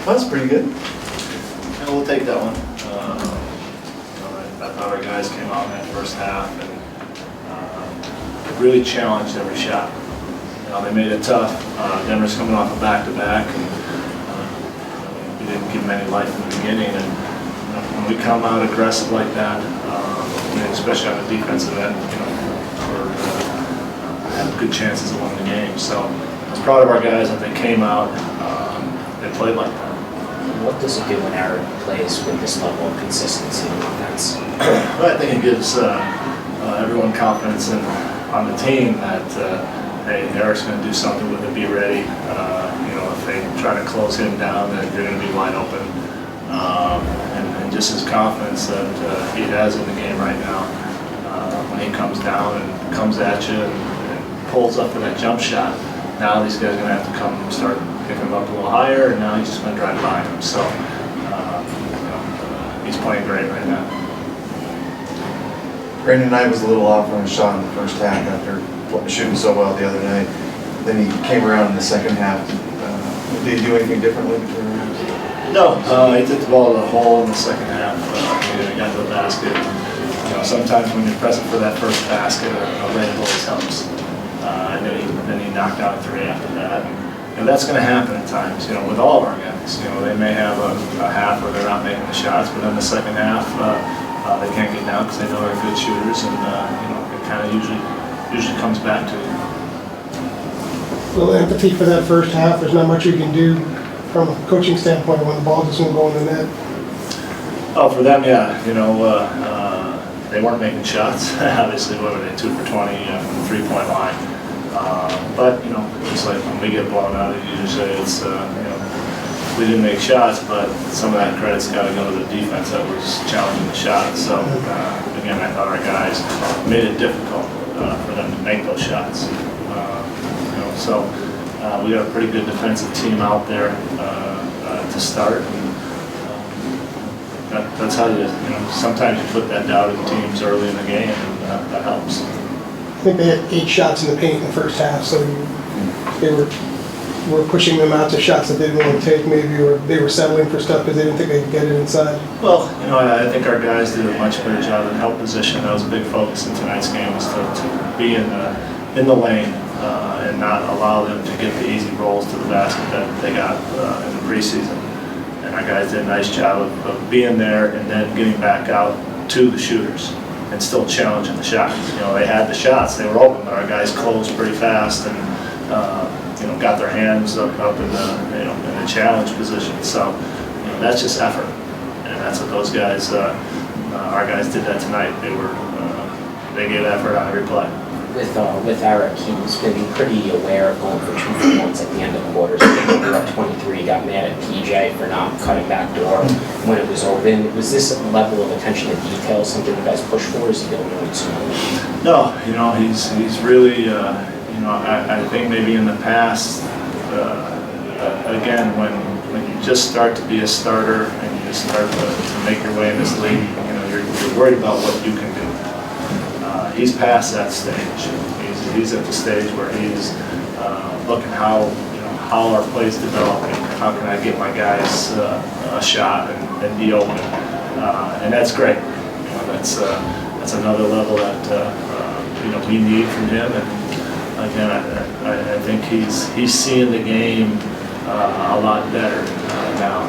That's pretty good. Yeah, we'll take that one. I thought our guys came out in that first half and really challenged every shot. They made it tough. Denver's coming off a back-to-back, and we didn't give them any life in the beginning. And when we come out aggressive like that, especially on the defensive end, have good chances of winning the game. So I was proud of our guys that they came out. They played like that. What does it do when Eric plays with this level of consistency in offense? Well, I think it gives everyone confidence on the team that hey, Eric's going to do something with it. Be ready. If they try to close him down, then they're going to be wide open. And just his confidence that he has in the game right now. When he comes down and comes at you and pulls up for that jump shot, now these guys are going to have to come and start picking him up a little higher, and now he's just going to drive by him. So he's playing great right now. Brandon Knight was a little off on his shot in the first half after shooting so well the other night. Then he came around in the second half. Did he do anything differently between rounds? No, he took the ball to the hole in the second half. He got to the basket. Sometimes when you're pressing for that first basket, a layup always helps. Then he knocked out a three after that. And that's going to happen at times, with all of our guys. They may have a half where they're not making the shots, but in the second half, they can't get down because they know they're good shooters, and it kind of usually comes back to it. A little empathy for that first half. There's not much you can do from a coaching standpoint when the ball doesn't go in the net. Oh, for them, yeah. They weren't making shots. Obviously, what were they, 2 for 20 from the three-point line. But it's like when we get blown out, usually it's we didn't make shots, but some of that credit's got to go to the defense that was challenging the shots. So again, I thought our guys made it difficult for them to make those shots. So we got a pretty good defensive team out there to start. That's how sometimes you put that doubt in teams early in the game, and that helps. I think they had 8 shots in the paint in the first half, so they were pushing them out to shots that they didn't want to take, maybe, or they were settling for stuff because they didn't think they could get it inside. Well, I think our guys did a much better job in help position. That was a big focus in tonight's game, was to be in the lane and not allow them to get the easy rolls to the basket that they got in the preseason. And our guys did a nice job of being there and then getting back out to the shooters and still challenging the shots. They had the shots, they were open, but our guys closed pretty fast and got their hands up in the challenge position. So that's just effort, and that's what those guys, our guys did that tonight. They gave effort on every play. With Eric, he's been pretty aware of going for 2 for 1s at the end of quarters. When we were at 23, he got mad at PJ for not cutting back door when it was open. Was this a level of attention to detail something you guys push for, or is he going to do it too much? No, he's really, I think maybe in the past, again, when you just start to be a starter and you just start to make your way in this league, you're worried about what you can do. He's past that stage. He's at the stage where he's looking how our play's developing. How can I get my guys a shot and be open? And that's great. That's another level that we need from him. And again, I think he's seeing the game a lot better now.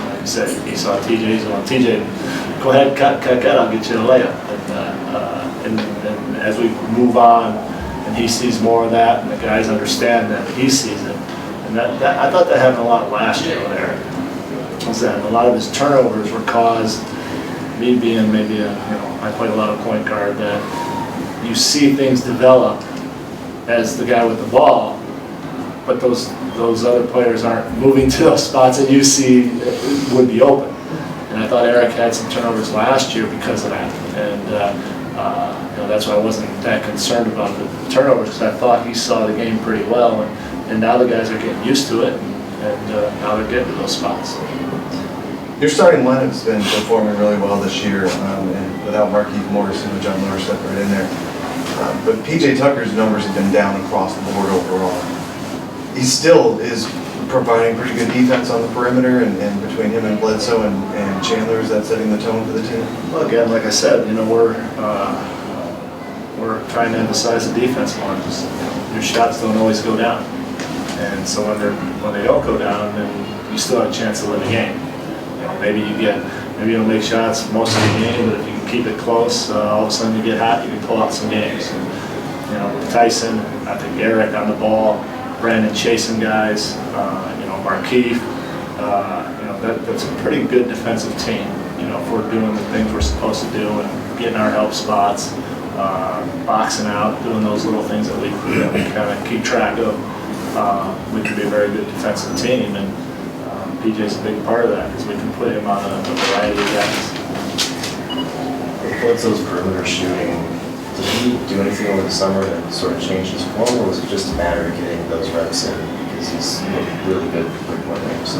Like I said, he saw TJ's on. TJ, go ahead, cut, I'll get you a layup. And as we move on, and he sees more of that, and the guys understand that he sees it. And that I thought that happened a lot last year with Eric. Was that a lot of his turnovers were caused, me being maybe I played a lot of point guard, that you see things develop as the guy with the ball, but those other players aren't moving to those spots that you see would be open. And I thought Eric had some turnovers last year because of that. And that's why I wasn't that concerned about the turnovers, because I thought he saw the game pretty well. And now the guys are getting used to it, and now they're getting to those spots. Your starting lineup's been performing really well this year, and without Markieff Morris and John Miller stepping right in there. But PJ Tucker's numbers have been down across the board overall. He still is providing pretty good defense on the perimeter, and between him and Bledsoe and Chandler, is that setting the tone for the team? Well, again, like I said, we're trying to emphasize the defense more. Just, your shots don't always go down, and so when they don't go down, then you still have a chance to win the game. Maybe you don't make shots most of the game, but if you can keep it close, all of a sudden you get hot, you can pull out some games. And, with Tyson, I think Eric on the ball, Brandon chasing guys, Markeith, that's a pretty good defensive team. If we're doing the things we're supposed to do and getting our help spots, boxing out, doing those little things that we kind of keep track of, we could be a very good defensive team. And PJ's a big part of that because we can put him on a variety of guys. Bledsoe's perimeter shooting, did he do anything over the summer to sort of change his form, or was it just a matter of getting those reps in because he's really good for 3-point range? So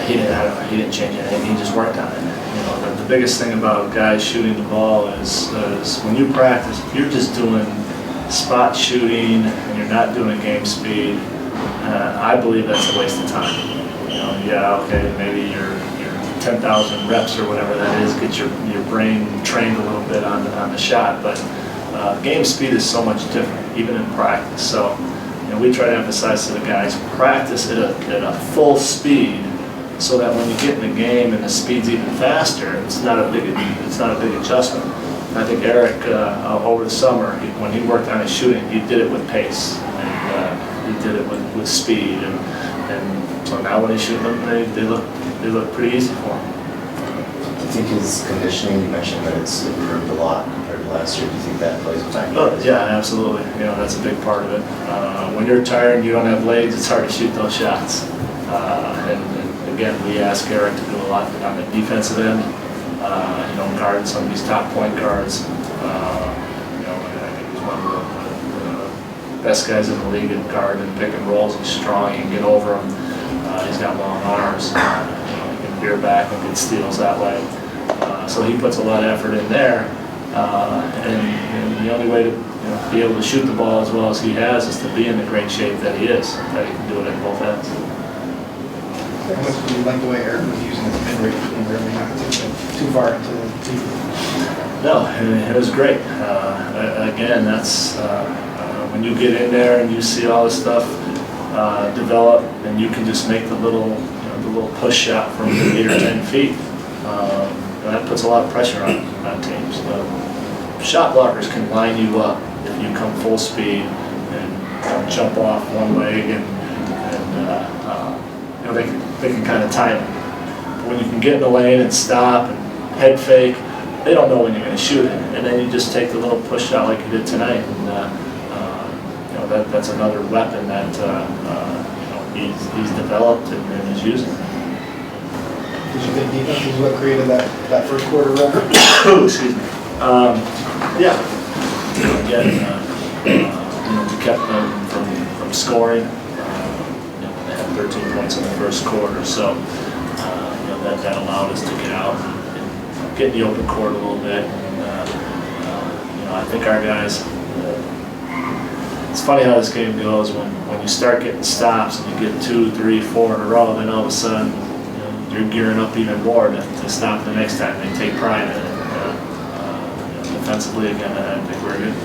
He didn't change anything. He just worked on it. The biggest thing about guys shooting the ball is when you practice, if you're just doing spot shooting and you're not doing game speed, I believe that's a waste of time. Maybe your 10,000 reps or whatever that is, get your brain trained a little bit on the shot, but game speed is so much different, even in practice. So, we try to emphasize to the guys, practice at a full speed, so that when you get in the game and the speed's even faster, it's not a big adjustment. And I think Eric over the summer, when he worked on his shooting, he did it with pace, and he did it with speed, and so now when he shoot them, they look pretty easy for him. Do you think his conditioning, you mentioned that it's improved a lot compared to last year, do you think that plays a factor? Oh, yeah, absolutely. That's a big part of it. When you're tired and you don't have legs, it's hard to shoot those shots. And again, we ask Eric to do a lot on the defensive end, guarding some of these top point guards. I think he's one of the best guys in the league at guard and pick and rolls. He's strong, he can get over them. He's got long arms. He can veer back and get steals that way. So he puts a lot of effort in there. And the only way to be able to shoot the ball as well as he has is to be in the great shape that he is, that he can do it at both ends. How much do you like the way Eric was using his mid-range and really not too far into the deep? No, it was great. Again, that's when you get in there and you see all this stuff develop, and you can just make the little push shot from 8 or 10 feet. That puts a lot of pressure on teams. Shot blockers can line you up if you come full speed and jump off one leg, and they can kind of time it. But when you can get in the lane and stop and head fake, they don't know when you're going to shoot it, and then you just take the little push shot like you did tonight, and that's another weapon that he's developed and is using. Did you think defense is what created that first quarter record? Excuse me. Yeah. Again, we kept them from scoring. They had 13 points in the first quarter, so that allowed us to get out and get in the open court a little bit. And, I think our guys. It's funny how this game goes when you start getting stops and you get 2, 3, 4 in a row, then all of a sudden you're gearing up even more to stop the next time. They take pride in it. Defensively, again, I think we're good.